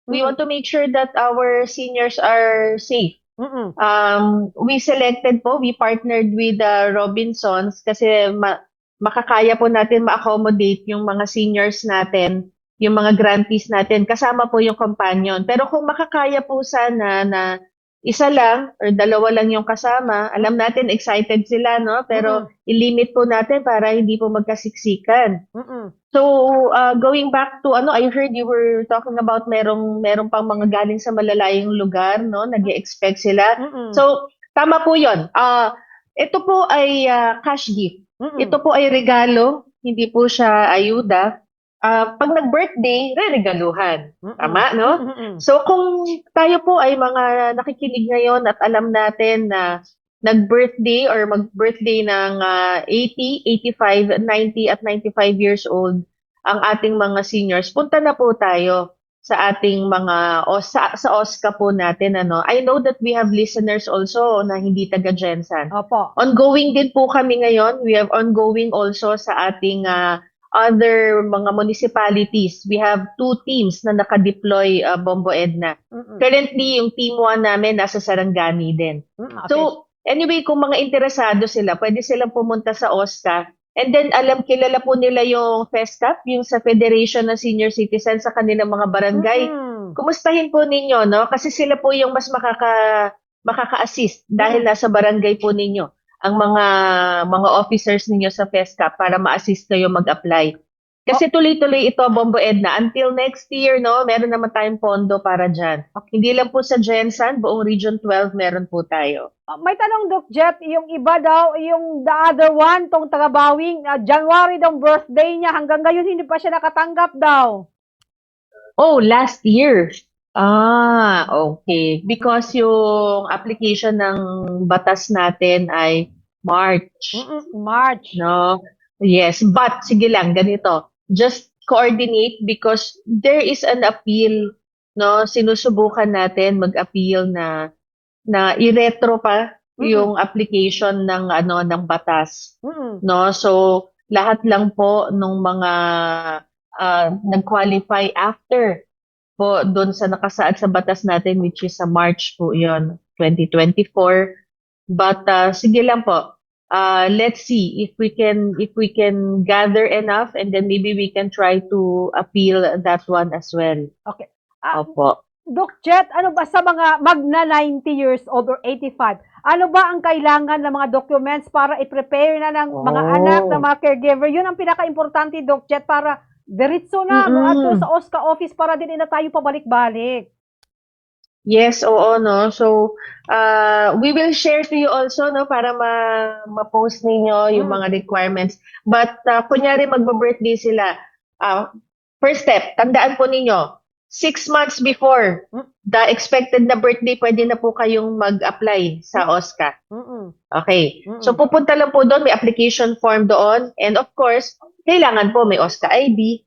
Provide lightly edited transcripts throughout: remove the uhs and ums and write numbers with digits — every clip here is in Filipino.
We want to make sure that our seniors are safe. Mm. We selected po, we partnered with Robinsons kasi makakaya po natin ma-accommodate yung mga seniors natin, yung mga grantees natin, kasama po yung companion. Pero kung makakaya po sana na isa lang or dalawa lang yung kasama, alam natin excited sila, no? Pero i-limit po natin para hindi po magkasiksikan. Mm. So, going back to I heard you were talking about merong pang mga galing sa malalayong lugar, no? Nag-expect sila. Mm. So, tama po 'yon. Ito po ay cash gift. Mm. Ito po ay regalo, hindi po siya ayuda. Pag nag-birthday, reregaluhan. Tama, no? So, kung tayo po ay mga nakikinig ngayon at alam natin na nag-birthday or mag-birthday ng 80, 85, 90 at 95 years old ang ating mga seniors, punta na po tayo sa ating mga sa OSCA po natin I know that we have listeners also na hindi taga Gensan. Opo. Ongoing din po kami ngayon. We have ongoing also sa ating other mga municipalities. We have 2 teams na naka-deploy Bombo Edna. Currently, yung team 1 namin nasa Sarangani din. Okay. So, anyway, kung mga interesado sila, pwede silang pumunta sa OSCA. And then, kilala po nila yung FESCAP, yung sa Federation ng Senior Citizens sa kanilang mga barangay. Kumustahin po ninyo, no? Kasi sila po yung mas makaka-assist dahil nasa barangay po ninyo ang mga officers ninyo sa FESCAP para ma-assist kayo mag-apply. Kasi tuloy-tuloy ito, Bombo Edna. Until next year, no, meron naman tayong pondo para dyan. Hindi lang po sa Gensan, buong Region 12 meron po tayo. May tanong, Doc Jet, yung iba daw, yung the other one, tong taga-Bawing, January daw birthday niya, hanggang ngayon hindi pa siya nakatanggap daw. Oh, last year. Okay. Because yung application ng batas natin ay March. March. No? Yes, but sige lang, ganito. Just coordinate because there is an appeal, no? Sinusubukan natin mag-appeal na i-retro pa yung application ng ng batas. No? So lahat lang po nung mga nag-qualify after po doon sa nakasaad sa batas natin which is sa March po 'yon, 2024. But sige lang po. Let's see if we can gather enough and then maybe we can try to appeal that one as well. Okay. Opo. Doc Jet, ano ba sa mga magna 90 years old or 85? Ano ba ang kailangan ng mga documents para i-prepare na ng mga anak, ng mga caregiver? Yun ang pinaka-importante, Doc Jet, para diretso na ato sa OSCA office para din na tayo pabalik-balik. Yes, oo, no. So, we will share to you also, no, para ma-post ninyo yung mga requirements. But, kunyari magba-birthday sila, first step, tandaan po ninyo, 6 months before the expected na birthday, pwede na po kayong mag-apply sa OSCA. Okay. So, pupunta lang po doon, may application form doon. And of course, kailangan po may OSCA ID.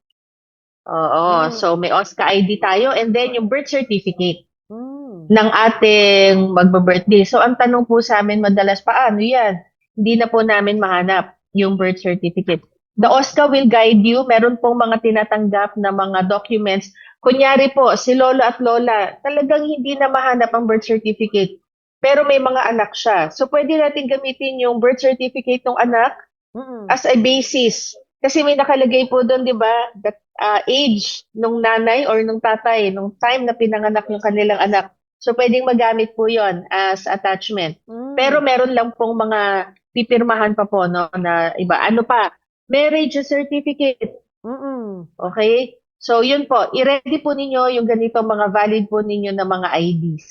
Oo. So, may OSCA ID tayo. And then, yung birth certificate ng ating magba-birthday. So, ang tanong po sa amin madalas, paano yan? Hindi na po namin mahanap yung birth certificate. The OSCA will guide you. Meron pong mga tinatanggap na mga documents. Kunyari po, si lolo at lola, talagang hindi na mahanap ang birth certificate. Pero may mga anak siya. So, pwede natin gamitin yung birth certificate ng anak as a basis. Kasi may nakalagay po doon, di ba, that age nung nanay or nung tatay, nung time na pinanganak yung kanilang anak. So, pwedeng magamit po yon as attachment. Pero meron lang pong mga pipirmahan pa po, no, na iba. Ano pa? Marriage certificate. Okay? So, yun po. I-ready po ninyo yung ganito mga valid po ninyo na mga IDs.